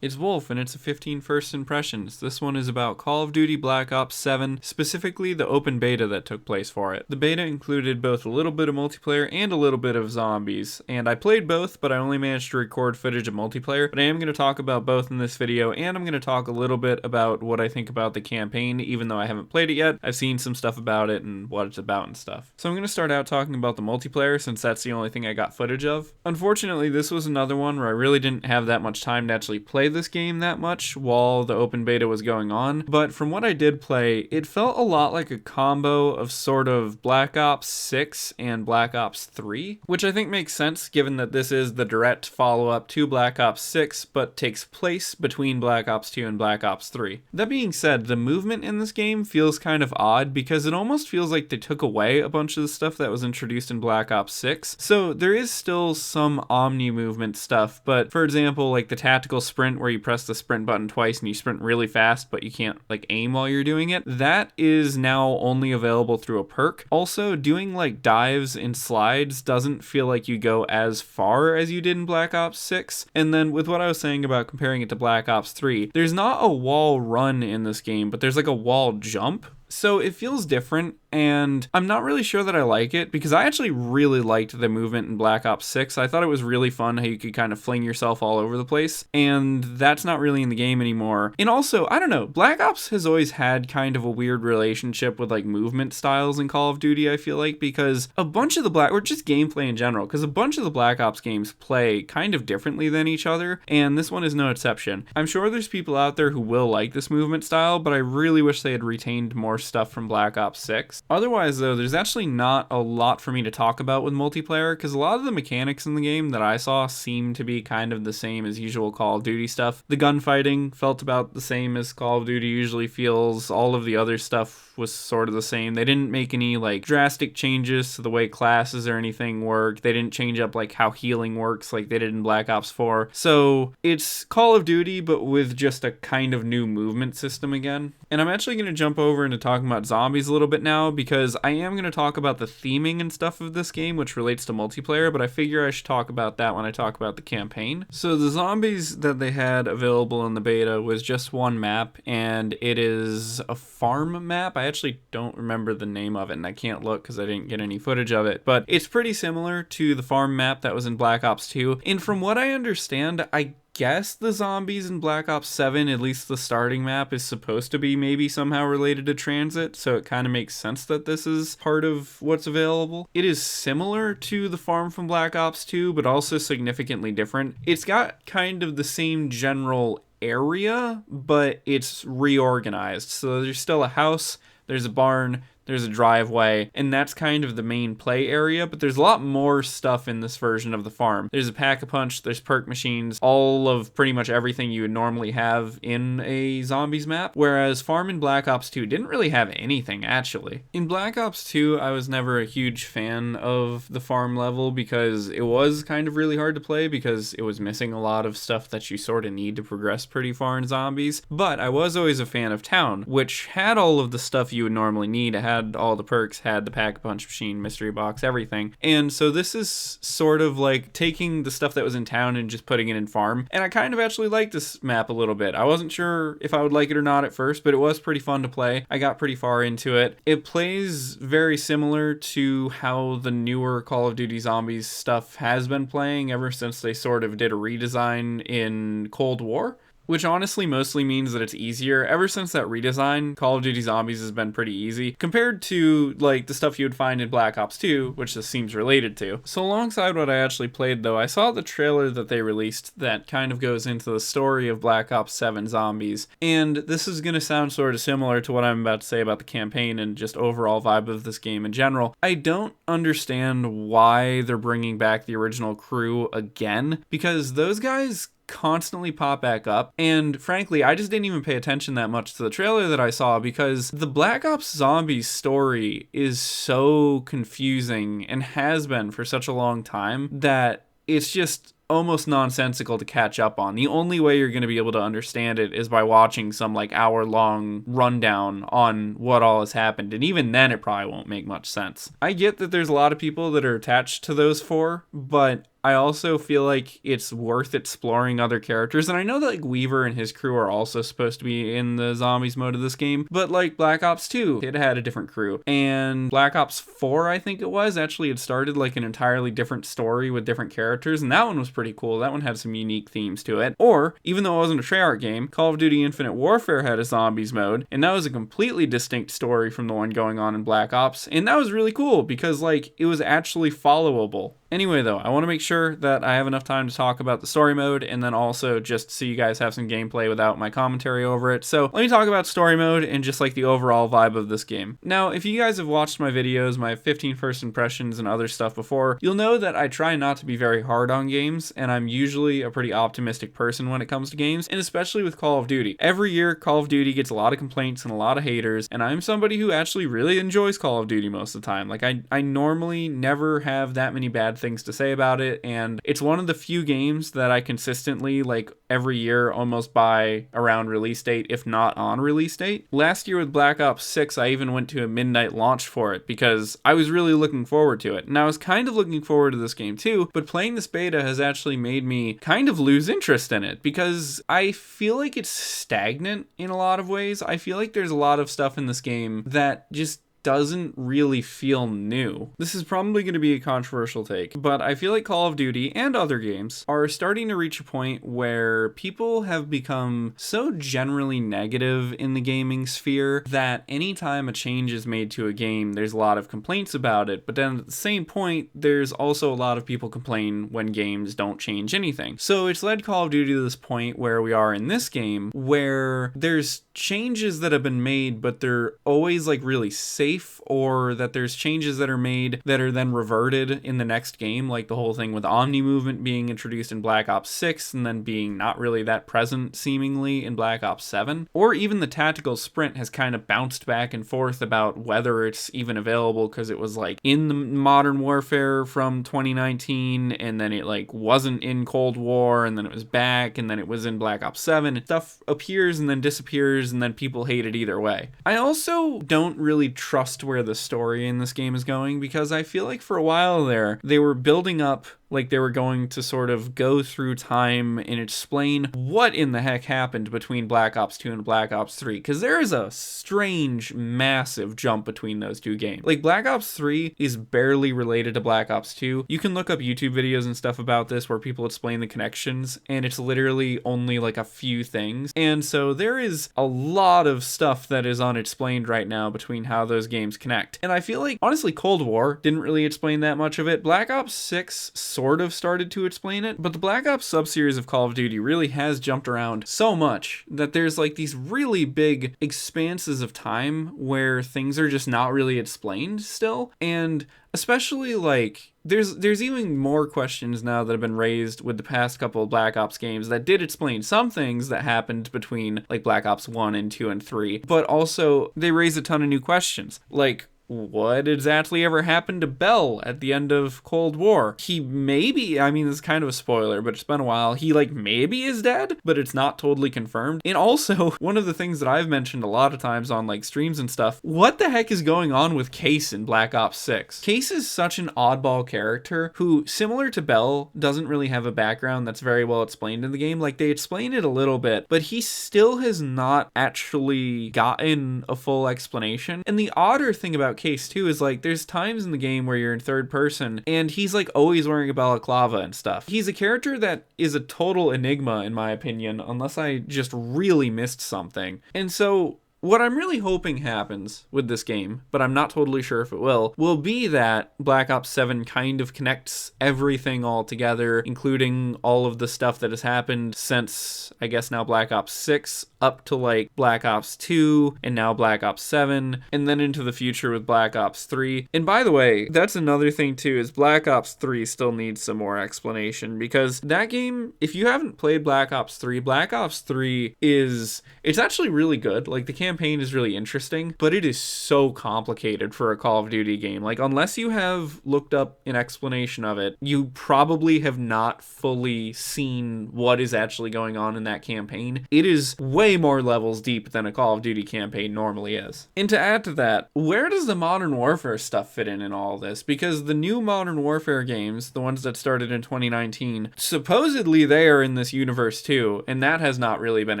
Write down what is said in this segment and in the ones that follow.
It's Wulf, and it's a 15 first impressions. This one is about Call of Duty Black Ops 7, specifically the open beta that took place for it. The beta included both a little bit of multiplayer and a little bit of zombies, and I played both, but I only managed to record footage of multiplayer, but I am going to talk about both in this video, and I'm going to talk a little bit about what I think about the campaign, even though I haven't played it yet. I've seen some stuff about it and what it's about and stuff. So I'm going to start out talking about the multiplayer, since that's the only thing I got footage of. Unfortunately, this was another one where I really didn't have that much time to actually play this game that much while the open beta was going on, but from what I did play, it felt a lot like a combo of sort of Black Ops 6 and Black Ops 3, which I think makes sense given that this is the direct follow-up to Black Ops 6, but takes place between Black Ops 2 and Black Ops 3. That being said, the movement in this game feels kind of odd because it almost feels like they took away a bunch of the stuff that was introduced in Black Ops 6, so there is still some omni movement stuff, but for example, like the tactical sprint where you press the sprint button twice and you sprint really fast but you can't like aim while you're doing it, that is now only available through a perk. Also, doing like dives and slides doesn't feel like you go as far as you did in Black Ops 6. And then with what I was saying about comparing it to Black Ops 3, there's not a wall run in this game, but there's like a wall jump. So it feels different, and I'm not really sure that I like it because I actually really liked the movement in Black Ops 6. I thought it was really fun how you could kind of fling yourself all over the place, and that's not really in the game anymore. And also, I don't know, Black Ops has always had kind of a weird relationship with like movement styles in Call of Duty, I feel like, because a bunch of the or just gameplay in general, because a bunch of the Black Ops games play kind of differently than each other, and this one is no exception. I'm sure there's people out there who will like this movement style, but I really wish they had retained more stuff from Black Ops 6. Otherwise though, there's actually not a lot for me to talk about with multiplayer because a lot of the mechanics in the game that I saw seem to be kind of the same as usual Call of Duty stuff. The gunfighting felt about the same as Call of Duty usually feels. All of the other stuff was sort of the same. They didn't make any like drastic changes to the way classes or anything work. They didn't change up like how healing works like they did in Black Ops 4. So it's Call of Duty but with just a kind of new movement system again. And I'm actually going to jump over into talking about zombies a little bit now because I am going to talk about the theming and stuff of this game, which relates to multiplayer, but I figure I should talk about that when I talk about the campaign. So the zombies that they had available in the beta was just one map, and it is a farm map. I actually don't remember the name of it, and I can't look because I didn't get any footage of it, but it's pretty similar to the farm map that was in Black Ops 2, and from what I understand, I guess the zombies in Black Ops 7, at least the starting map, is supposed to be maybe somehow related to transit, so it kind of makes sense that this is part of what's available. It is similar to the farm from Black Ops 2, but also significantly different. It's got kind of the same general area, but it's reorganized. So there's still a house, there's a barn, there's a driveway, and that's kind of the main play area, but there's a lot more stuff in this version of the farm. There's a pack-a-punch, there's perk machines, all of pretty much everything you would normally have in a zombies map, whereas farm in Black Ops 2 didn't really have anything, actually. In Black Ops 2, I was never a huge fan of the farm level because it was kind of really hard to play because it was missing a lot of stuff that you sort of need to progress pretty far in zombies, but I was always a fan of town, which had all of the stuff you would normally need. It had all the perks, had the pack-a-punch machine, mystery box, everything. And so this is sort of like taking the stuff that was in town and just putting it in farm. And I kind of actually liked this map a little bit. I wasn't sure if I would like it or not at first, but it was pretty fun to play. I got pretty far into it. It plays very similar to how the newer Call of Duty Zombies stuff has been playing ever since they sort of did a redesign in Cold War, which honestly mostly means that it's easier. Ever since that redesign, Call of Duty Zombies has been pretty easy compared to like the stuff you would find in Black Ops 2, which this seems related to. So alongside what I actually played though, I saw the trailer that they released that kind of goes into the story of Black Ops 7 Zombies. And this is going to sound sort of similar to what I'm about to say about the campaign and just overall vibe of this game in general. I don't understand why they're bringing back the original crew again, because those guys constantly pop back up, and frankly I just didn't even pay attention that much to the trailer that I saw because the Black Ops Zombies story is so confusing and has been for such a long time that it's just almost nonsensical to catch up on. The only way you're going to be able to understand it is by watching some like hour-long rundown on what all has happened, and even then it probably won't make much sense. I get that there's a lot of people that are attached to those four, but I also feel like it's worth exploring other characters. And I know that like Weaver and his crew are also supposed to be in the zombies mode of this game, but like Black Ops 2, it had a different crew. And Black Ops 4, I think it was, actually had started like an entirely different story with different characters, and that one was pretty cool. That one had some unique themes to it. Or, even though it wasn't a Treyarch game, Call of Duty Infinite Warfare had a zombies mode, and that was a completely distinct story from the one going on in Black Ops, and that was really cool because like it was actually followable. Anyway, though, I want to make sure that I have enough time to talk about the story mode and then also just so you guys have some gameplay without my commentary over it. So let me talk about story mode and just like the overall vibe of this game. Now, if you guys have watched my videos, my 15 first impressions and other stuff before, you'll know that I try not to be very hard on games, and I'm usually a pretty optimistic person when it comes to games, and especially with Call of Duty. Every year, Call of Duty gets a lot of complaints and a lot of haters, and I'm somebody who actually really enjoys Call of Duty most of the time. Like, I normally never have that many bad things to say about it, and it's one of the few games that I consistently, like every year, almost buy around release date, if not on release date. Last year with Black Ops 6, I even went to a midnight launch for it because I was really looking forward to it, and I was kind of looking forward to this game too, but playing this beta has actually made me kind of lose interest in it because I feel like it's stagnant in a lot of ways. I feel like there's a lot of stuff in this game that just doesn't really feel new. This is probably going to be a controversial take, but I feel like Call of Duty and other games are starting to reach a point where people have become so generally negative in the gaming sphere that anytime a change is made to a game, there's a lot of complaints about it, but then at the same point, there's also a lot of people complain when games don't change anything. So it's led Call of Duty to this point where we are in this game, where there's changes that have been made, but they're always like really safe, or that there's changes that are made that are then reverted in the next game, like the whole thing with Omni movement being introduced in Black Ops 6 and then being not really that present seemingly in Black Ops 7, or even the tactical sprint has kind of bounced back and forth about whether it's even available because it was like in the Modern Warfare from 2019 and then it like wasn't in Cold War and then it was back and then it was in Black Ops 7, and stuff appears and then disappears and then people hate it either way. I also don't really trust where the story in this game is going because I feel like for a while there they were building up like they were going to sort of go through time and explain what in the heck happened between Black Ops 2 and Black Ops 3, because there is a strange, massive jump between those two games. Like, Black Ops 3 is barely related to Black Ops 2. You can look up YouTube videos and stuff about this where people explain the connections, and it's literally only like a few things. And so there is a lot of stuff that is unexplained right now between how those games connect. And I feel like, honestly, Cold War didn't really explain that much of it. Black Ops 6 sort of started to explain it, but the Black Ops sub-series of Call of Duty really has jumped around so much that there's like these really big expanses of time where things are just not really explained still. And especially like there's even more questions now that have been raised with the past couple of Black Ops games that did explain some things that happened between like Black Ops 1 and 2 and 3, but also they raise a ton of new questions, like what exactly ever happened to Bell at the end of Cold War? He maybe, I mean, this is kind of a spoiler, but it's been a while. He like maybe is dead, but it's not totally confirmed. And also, one of the things that I've mentioned a lot of times on like streams and stuff, what the heck is going on with Case in Black Ops 6? Case is such an oddball character who, similar to Bell, doesn't really have a background that's very well explained in the game. Like, they explain it a little bit, but he still has not actually gotten a full explanation. And the odder thing about Case too is like there's times in the game where you're in third person and he's like always wearing a balaclava and stuff. He's a character that is a total enigma in my opinion, unless I just really missed something. And so what I'm really hoping happens with this game, but I'm not totally sure if it will be that Black Ops 7 kind of connects everything all together, including all of the stuff that has happened since, I guess now Black Ops 6, up to like Black Ops 2, and now Black Ops 7, and then into the future with Black Ops 3. And by the way, that's another thing too, is Black Ops 3 still needs some more explanation, because that game, if you haven't played Black Ops 3 is, it's actually really good. Like, the campaign is really interesting, but it is so complicated for a Call of Duty game. Like, unless you have looked up an explanation of it, you probably have not fully seen what is actually going on in that campaign. It is way more levels deep than a Call of Duty campaign normally is. And to add to that, where does the Modern Warfare stuff fit in all this? Because the new Modern Warfare games, the ones that started in 2019, supposedly they are in this universe too, and that has not really been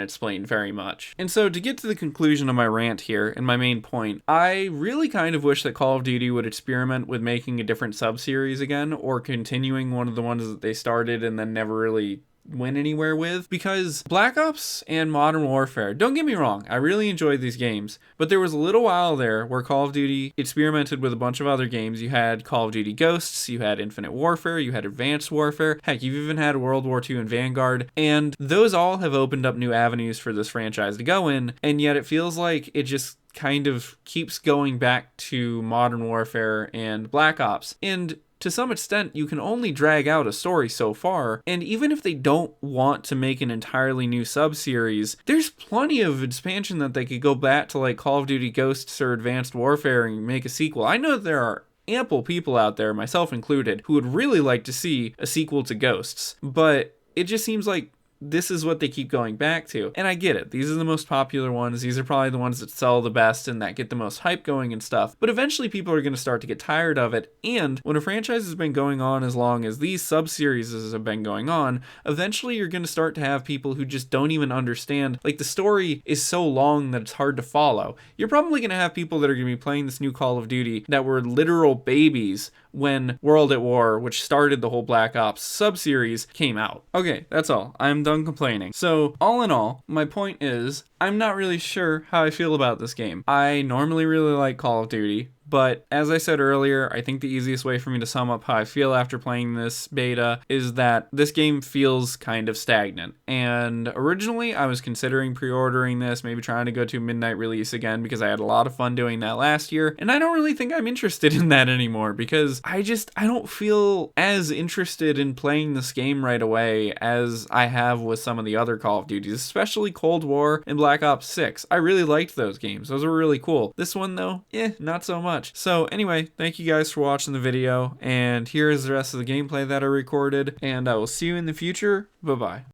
explained very much. And so to get to the conclusion of my rant here, and my main point, I really kind of wish that Call of Duty would experiment with making a different sub-series again, or continuing one of the ones that they started and then never really went anywhere with, because Black Ops and Modern Warfare, don't get me wrong, I really enjoyed these games, but there was a little while there where Call of Duty experimented with a bunch of other games. You had Call of Duty Ghosts, you had Infinite Warfare, you had Advanced Warfare, heck, you've even had World War II and Vanguard, and those all have opened up new avenues for this franchise to go in, and yet it feels like it just kind of keeps going back to Modern Warfare and Black Ops. And to some extent, you can only drag out a story so far, and even if they don't want to make an entirely new sub-series, there's plenty of expansion that they could go back to, like Call of Duty Ghosts or Advanced Warfare, and make a sequel. I know that there are ample people out there, myself included, who would really like to see a sequel to Ghosts, but it just seems like this is what they keep going back to. And I get it. These are the most popular ones. These are probably the ones that sell the best and that get the most hype going and stuff. But eventually people are going to start to get tired of it. And when a franchise has been going on as long as these sub-series have been going on, eventually you're going to start to have people who just don't even understand. Like, the story is so long that it's hard to follow. You're probably going to have people that are going to be playing this new Call of Duty that were literal babies when World at War, which started the whole Black Ops sub-series, came out. Okay, that's all. I'm done complaining. So, all in all, my point is, I'm not really sure how I feel about this game. I normally really like Call of Duty, but as I said earlier, I think the easiest way for me to sum up how I feel after playing this beta is that this game feels kind of stagnant. And originally, I was considering pre-ordering this, maybe trying to go to a midnight release again, because I had a lot of fun doing that last year. And I don't really think I'm interested in that anymore, because I don't feel as interested in playing this game right away as I have with some of the other Call of Duties, especially Cold War and Black Ops 6. I really liked those games. Those were really cool. This one, though, not so much. So anyway, thank you guys for watching the video, and here is the rest of the gameplay that I recorded, and I will see you in the future. Bye-bye.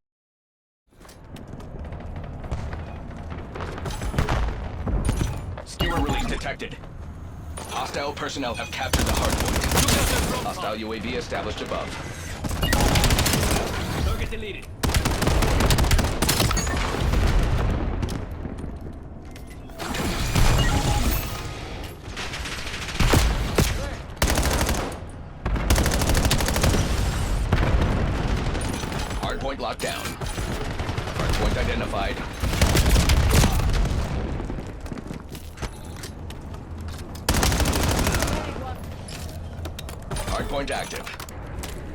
Skewer release detected. Hostile personnel have captured the hardpoint. Hostile UAV established above. Target deleted. Hardpoint locked down. Hardpoint identified. Hardpoint active.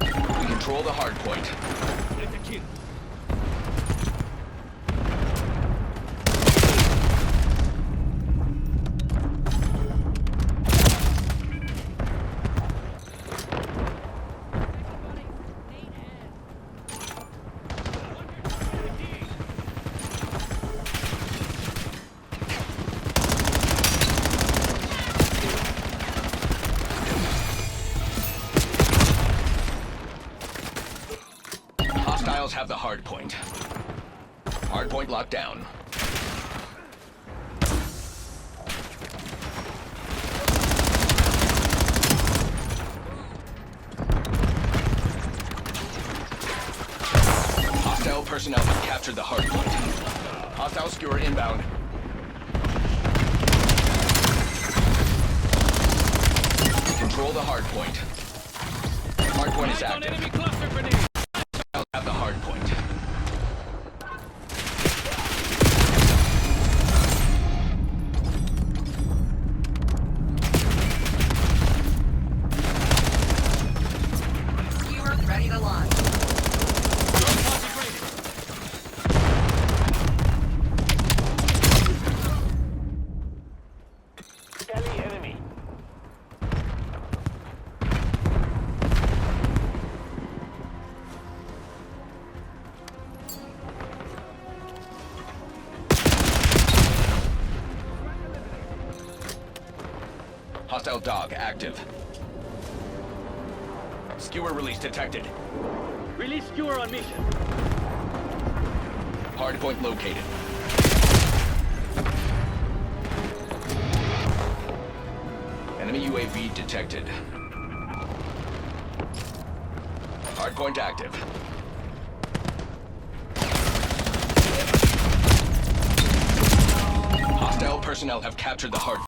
We control the hardpoint. Hostiles have the hardpoint. Hardpoint locked down. Hostile personnel have captured the hardpoint. Hostile skewer inbound. Control the hardpoint. Hardpoint is active. Have the hard point. Skewer ready to launch. Enemy. Hostile dog active. Skewer release detected. Release skewer on mission. Hardpoint located. Enemy UAV detected. Hardpoint active. Hostile personnel have captured the hardpoint.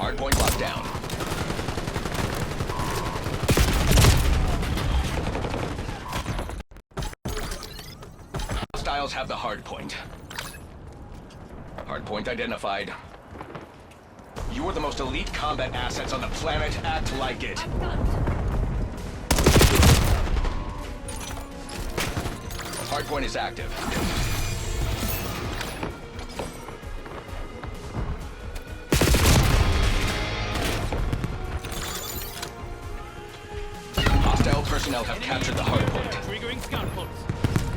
Hardpoint locked down. Hostiles have the hardpoint. Hardpoint identified. You are the most elite combat assets on the planet. Act like it. Hardpoint is active. Hostile personnel have captured the hardpoint. Triggering scout pulse.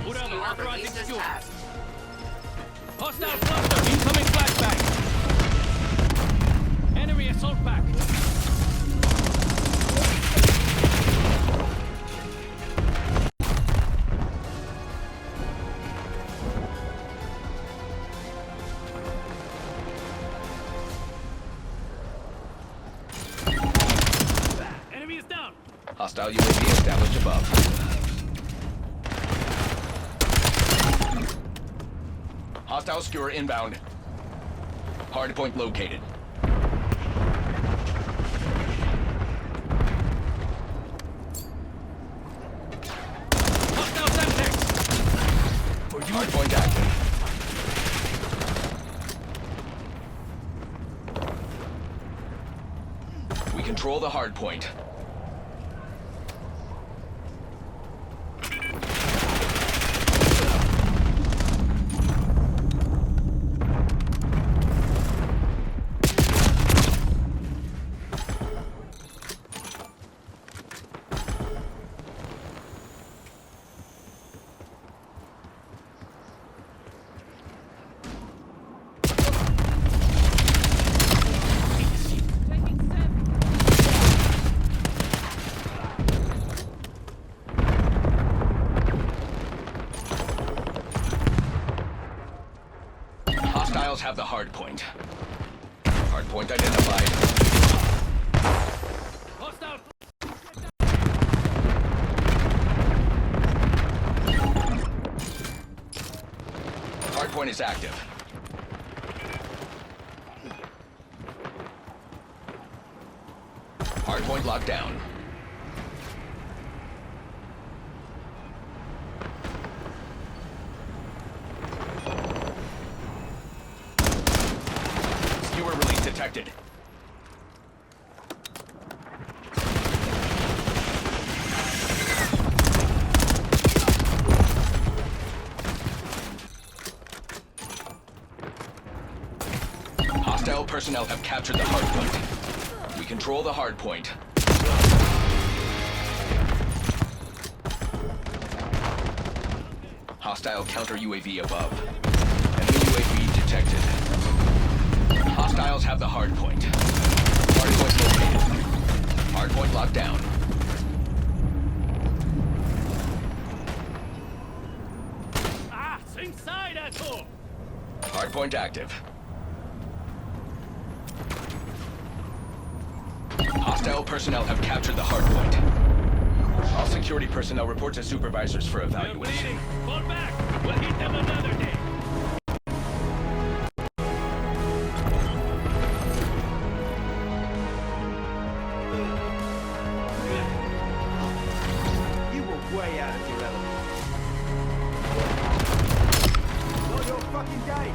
Put out the authorizing skewer. Hostile cluster. Incoming flashback. Enemy assault back. Enemy is down. Hostile UAV established above. Hostile skewer inbound. Hardpoint located. Hostile Semtex. Hardpoint active. We control the hardpoint. Hostiles have the hardpoint. Hardpoint identified. Hostile. Hardpoint is active. Hardpoint locked down. Skewer release detected. Hostile personnel have captured the hardpoint. We control the hardpoint. Hostile counter UAV above. Enemy UAV detected. Hostiles have the hardpoint. Hardpoint located. Hardpoint locked down. Ah, inside, asshole. Hardpoint active. Hostile personnel have captured the hardpoint. All security personnel report to supervisors for They're evaluation. bleeding. Fall back. We'll hit them another day. You were way out of your element. Not your fucking day.